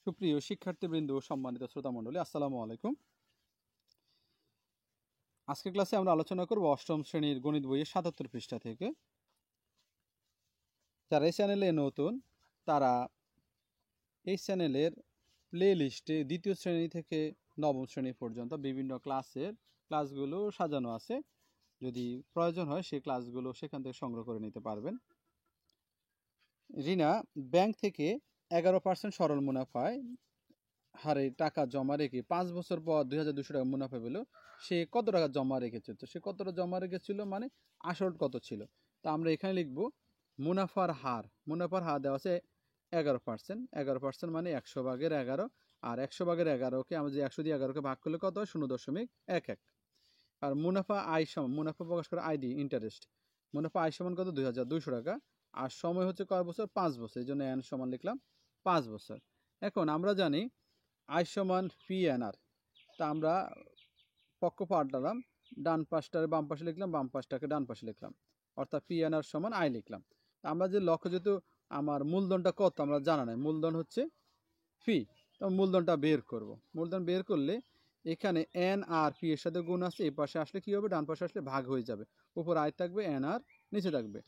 সুপ্রিয় শিক্ষার্থীবৃন্দ, সম্মানিত শ্রোতামণ্ডলী, আসসালামু আলাইকুম। আজকের ক্লাসে আমরা আলোচনা করব অষ্টম শ্রেণীর গণিত বইয়ের ৭৭ পৃষ্ঠা থেকে। যারা এই চ্যানেলে নতুন তারা এই চ্যানেলের প্লে লিস্টে দ্বিতীয় শ্রেণী থেকে নবম শ্রেণী পর্যন্ত বিভিন্ন ক্লাসগুলো সাজানো আছে। যদি প্রয়োজন হয় সেই ক্লাসগুলো সেখান থেকে সংগ্রহ করে নিতে পারবেন। রিনা ব্যাংক থেকে 11% সরল মুনাফায় হারে টাকা জমা রেখে 5 বছর পর 2200 টাকা মুনাফা পেল। সে কত টাকা জমা রেখেছে? তো সে কতটা জমা রেখেছিল মানে আসল কত ছিল। তা আমরা এখানে লিখব মুনাফার হার দেওয়া আছে 11%। 11% মানে 100 ভাগের 11, আর 100 ভাগের 11কে আমরা যে 100 দিয়ে 11কে ভাগ করলে কত হয়? 0.11। আর মুনাফা আয় সমান, মুনাফা প্রকাশ করে আয় দিয়ে ইন্টারেস্ট। মুনাফা আয় সমান কত? 2200 টাকা। আর সময় হচ্ছে কয় বছর? 5 বছর। এই জন্য এন সমান লিখলাম 5 বছর। এখন আমরা জানি আয় সমান পি এন আর। তা আমরা পক্ষ পাল্টালাম, ডান পাশটারে বাম পাশে লিখলাম, বাম পাশটাকে ডান পাশে লিখলাম, অর্থাৎ পি এন আর সমান আয় লিখলাম। আমরা যে লক্ষ্য, যেহেতু আমার মূলধনটা কত আমরা জানা নাই, মূলধন হচ্ছে ফি, তো মূলধনটা বের করব। মূলধন বের করলে এখানে এন আর পি এর সাথে গুণ আছে, এই পাশে আসলে কি হবে? ডান পাশে আসলে ভাগ হয়ে যাবে। উপর আয় থাকবে, এন আর নিচে থাকবে।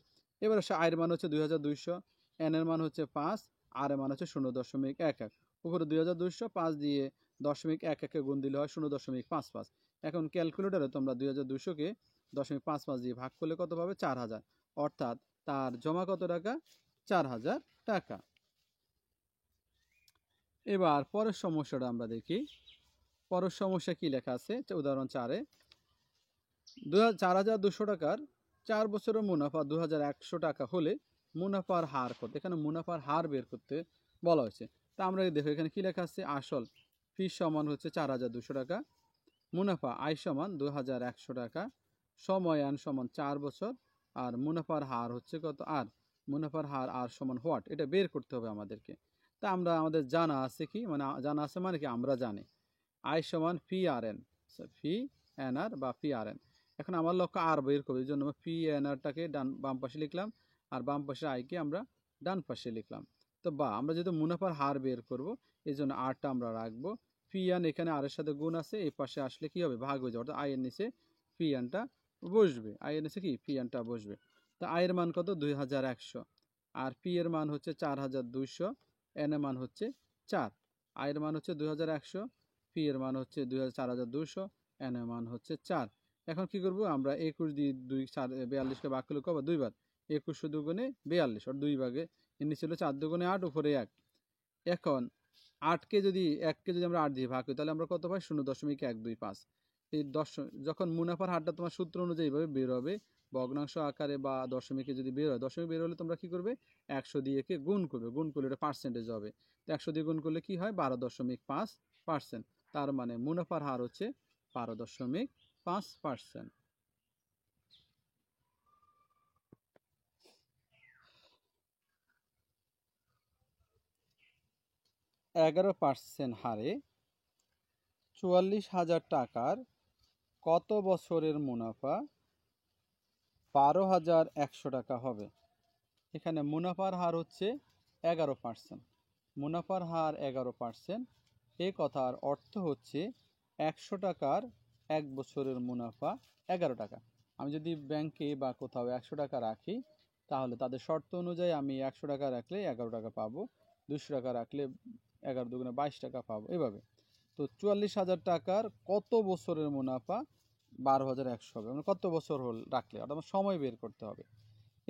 এবার আয়ের মান হচ্ছে 2200, এন এর মান হচ্ছে 5, আর এর মান হচ্ছে 0.11। উপরে 2200, 5 দিয়ে 0.11কে গুণ দিলে হয় 0.55। এখন ক্যালকুলেটরে তোমরা 2200কে 0.55 দিয়ে ভাগ করলে কত পাবে? 4000। অর্থাৎ তার জমা কত টাকা? 4000 টাকা। এবার পরের সমস্যাটা আমরা দেখি। পরের সমস্যা কি লেখা আছে? উদাহরণ 4-এ 4200 টাকার 4 বছরের মুনাফা 2100 টাকা হলে মুনাফার হার কত? এখানে মুনাফার হার বের করতে বলা হয়েছে। তা আমরা দেখো এখানে কি লেখা আছে? আসল ফি সমান হচ্ছে 4200 টাকা, মুনাফা আয় সমান 2100 টাকা, সময় আন সমান 4 বছর, আর মুনাফার হার হচ্ছে কত? আর মুনাফার হার আর সমান হোয়াট? এটা বের করতে হবে আমাদেরকে। তা আমরা আমাদের জানা আছে কি, মানে জানা আছে মানে কি আমরা জানি আয় সমান P R N, P N আর বা পি আর এন। এখন আমার লক্ষ্য আর বের করবো, এই জন্য পি এন আরটাকে বাম পাশে লিখলাম, আর বাম পাশে আয়কে আমরা ডান পাশে লিখলাম। তো আমরা যেহেতু মুনাফার হার বের করব, এই জন্য আরটা আমরা রাখবো। পি এন এখানে আর এর সাথে গুণ আছে, এই পাশে আসলে কি হবে? ভাগ হয়ে যাবে, অর্থাৎ আয়ের নিচে পি এনটা বসবে। আয়ের নিচে কি? পি এনটা বসবে। তো আয়ের মান কত? 2100, আর পি এর মান হচ্ছে 4200, এন এর মান হচ্ছে 4। আয়ের মান হচ্ছে 2100, পি এর মান হচ্ছে 4200, এন এর মান হচ্ছে 4। এখন কি করব? আমরা 21 দিয়ে 42কে ভাগ করলে কবে? 2 বার। 21 দুগুণে 42, আর 2 ভাগে এর নিচে হলো 4 দুগুণে 8, উপরে 1। এখন 1কে যদি আমরা 8 দিয়ে ভাগ করি তাহলে আমরা কত পাই? 0.125। এই যখন মুনাফার হারটা তোমার সূত্র অনুযায়ী এইভাবে বের হবে, ভগ্নাংশ আকারে বা দশমিকে যদি বের হয়, দশমিক বের হলে তোমরা কি করবে? 100 দিয়ে একে গুণ করবে, গুণ করলে এটা পার্সেন্টেজ হবে। তো 100 দিয়ে গুণ করলে কি হয়? 12.5%। তার মানে মুনাফার হার হচ্ছে 12.5%। 11% হারে 44,000 টাকার কত বছরের মুনাফা 12,100 টাকা হবে? এখানে মুনাফার হার হচ্ছে 11%। মুনাফার হার 11%। এই কথার অর্থ হচ্ছে 100 টাকার 1 বছরের মুনাফা 11 টাকা। আমি যদি ব্যাংকে বা কোথাও 100 টাকা রাখি, তাহলে তাদের শর্ত অনুযায়ী আমি 100 টাকা রাখলে 11 টাকা পাবো, 200 টাকা রাখলে 11 দুগুণে 22 টাকা পাবো, এভাবে। তো 44,000 টাকার কত বছরের মুনাফা 12,100 হবে? মানে কত বছর রাখলে, অর্থাৎ আমার সময় বের করতে হবে।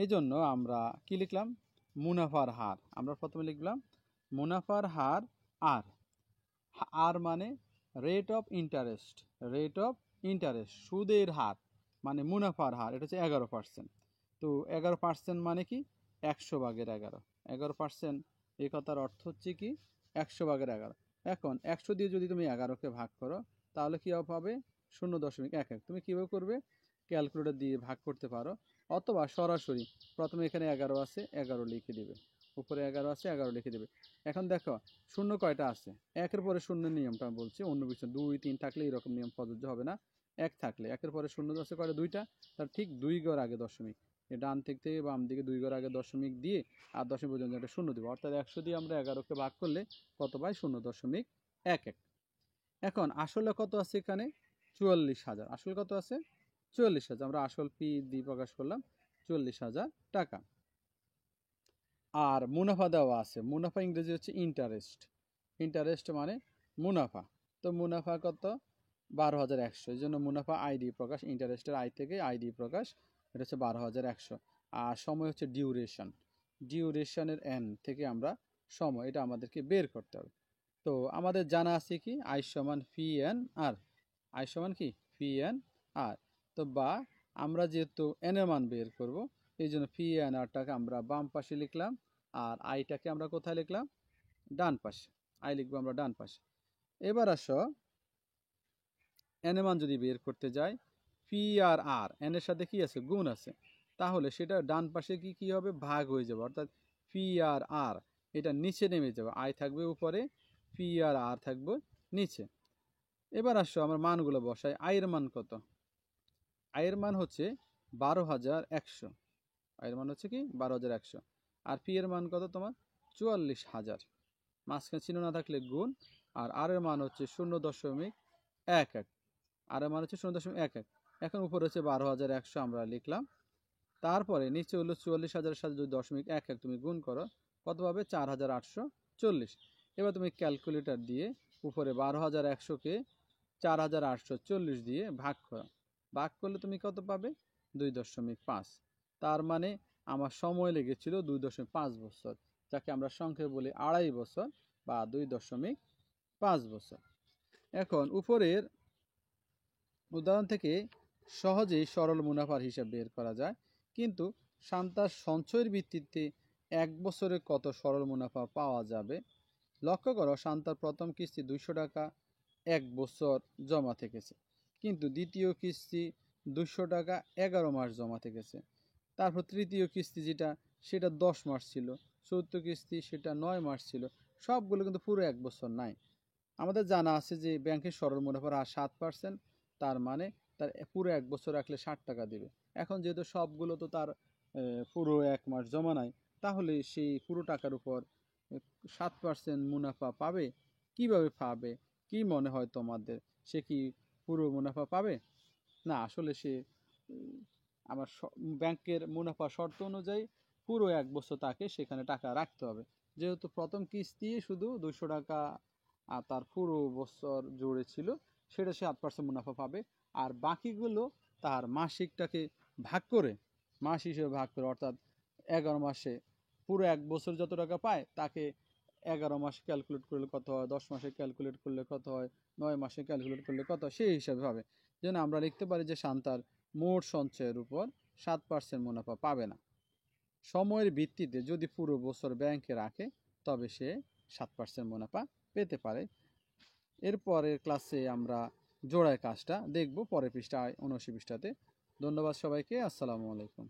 এই জন্য আমরা কি লিখলাম? মুনাফার হার। আমরা প্রথমে লিখলাম মুনাফার হার, আর আর মানে rate of interest, rate of interest, সুদের হার, মানে মুনাফার হার, এটা হচ্ছে 11%। তো 11% মানে কি? 100 ভাগের 11। 11% এই কথার অর্থ হচ্ছে কি? 100 ভাগের 11। এখন 100 দিয়ে যদি তুমি 11কে ভাগ করো তাহলে কি হবে? 0.11। তুমি কীভাবে করবে? ক্যালকুলেটর দিয়ে ভাগ করতে পারো, অথবা সরাসরি প্রথমে এখানে 11 আছে, 11 লিখে দিবে, উপরে 11 আছে, 11 লিখে দেবে। এখন দেখো শূন্য কয়টা আছে? একের পরে শূন্যের নিয়মটা বলছি, অন্য কিছু 2 3 থাকলে এরকম নিয়ম প্রযোজ্য হবে না। 1 থাকলে, একের পরে শূন্য আছে কয়টা? 2টা, তার ঠিক 2 ঘর আগে দশমিক, এই ডান থেকে বাম দিকে 2 ঘর আগে দশমিক দিয়ে আর দশমিক পর্যন্ত একটা শূন্য দেবো, অর্থাৎ 100 দিয়ে আমরা 11কে ভাগ করলে কত পাই? 0.11। এখন আসলে কত আছে এখানে? 44,000। আসল কত আছে? 44,000। আমরা আসল পি দিয়ে প্রকাশ করলাম 44,000 টাকা। আর মুনাফা দেওয়া আছে, মুনাফা ইংরেজি হচ্ছে ইন্টারেস্ট। ইন্টারেস্ট মানে মুনাফা। তো মুনাফা কত? 12,100। এই জন্য মুনাফা আই দিয়ে প্রকাশ, ইন্টারেস্টের আই থেকে আই দিয়ে প্রকাশ, এটা হচ্ছে 12,100। আর সময় হচ্ছে ডিউরেশন, ডিউরেশনের এন থেকে আমরা সময়, এটা আমাদেরকে বের করতে হবে। তো আমাদের জানা আছে কি? আই সমান পি এন আর। আই সমান কি? পি এন আর। তো বা আমরা যেহেতু এন এর মান বের করব, এই জন্য পি এন আরটাকে আমরা বাম পাশে লিখলাম, আর আইটাকে আমরা কোথায় লিখলাম? ডান পাশে। আই লিখবো আমরা ডান পাশে। এবার আসো, এন এর মান যদি বের করতে যাই, পি আর আর এন এর সাথে কি আছে? গুণ আছে। তাহলে সেটা ডান পাশে কি কি হবে? ভাগ হয়ে যাবে, অর্থাৎ পি আর আর এটা নিচে নেমে যাবে, আই থাকবে উপরে, পি আর আর থাকবে নিচে। এবার আসো আমরা মানগুলো বসাই। আয়ের মান কত? আয়ের মান হচ্ছে 12,100। আয়ের মান হচ্ছে কি? 12,100। আর পি এর মান কত তোমার? 44,000। মাঝখানে চিহ্ন না থাকলে গুণ, আর এর মান হচ্ছে 0.11। আর এর মান হচ্ছে 0.11। এখন উপরে হচ্ছে 12,100 আমরা লিখলাম। তারপরে নিচে হলো 44,000-এর সাথে যদি 0.11 তুমি গুণ করো, কত পাবে? 4,840। এবার তুমি ক্যালকুলেটর দিয়ে উপরে 12,100-কে 4,840 দিয়ে ভাগ করো। ভাগ করলে তুমি কত পাবে? 2.5। তার মানে আমার সময় লেগেছিল 2.5 বছর, যাকে আমরা সংক্ষেপে বলি 2.5 বছর বা 2.5 বছর। এখন উপরের উদাহরণ থেকে সহজেই সরল মুনাফার হিসাব বের করা যায়, কিন্তু শান্তার সঞ্চয়ের ভিত্তিতে 1 বছরে কত সরল মুনাফা পাওয়া যাবে? লক্ষ্য করো, শান্তার প্রথম কিস্তি 200 টাকা 1 বছর জমা থেকেছে, কিন্তু দ্বিতীয় কিস্তি 200 টাকা 11 মাস জমা থেকেছে। তারপর তৃতীয় কিস্তি যেটা, সেটা 10 মাস ছিল। চতুর্থ কিস্তি সেটা 9 মাস ছিল। সবগুলো কিন্তু পুরো 1 বছর নাই। আমাদের জানা আছে যে ব্যাংকের সরল মুনাফার হার 7%, তার মানে তার পুরো 1 বছর রাখলে 60 টাকা দিবে। এখন যেহেতু সবগুলো তো তার পুরো 1 মাস জমা নাই, তাহলে সেই পুরো টাকার উপর 7% মুনাফা পাবে। কিভাবে পাবে? কি মনে হয় তোমাদের? সে কি পুরো মুনাফা পাবে? না, আসলে সে আমার ব্যাংকের মুনাফা শর্ত অনুযায়ী পুরো 1 বছর তাকে সেখানে টাকা রাখতে হবে। যেহেতু প্রথম কিস্তি শুধু 200 টাকা আর তার পুরো বছর জুড়ে ছিল, সেটা সে 8% মুনাফা পাবে। আর বাকিগুলো তার মাসিকটাকে ভাগ করে, মাস হিসেবে ভাগ করে, অর্থাৎ 11 মাসে পুরো 1 বছর যত টাকা পায় তাকে 11 মাসে ক্যালকুলেট করলে কত হয়, 10 মাসে ক্যালকুলেট করলে কত হয়, 9 মাসে ক্যালকুলেট করলে কত হয়, সেই হিসাবে হবে। যেন আমরা লিখতে পারি যে শান্তার মোট সঞ্চয়ের উপর 7% মুনাফা পাবে না। সময়ের ভিত্তিতে যদি পুরো বছর ব্যাংকে রাখে, তবে সে 7% মুনাফা পেতে পারে। এরপরের ক্লাসে আমরা জোড়ায় কাজটা দেখব, পরের পৃষ্ঠায় 79 পৃষ্ঠাতে। ধন্যবাদ সবাইকে। আসসালামু আলাইকুম।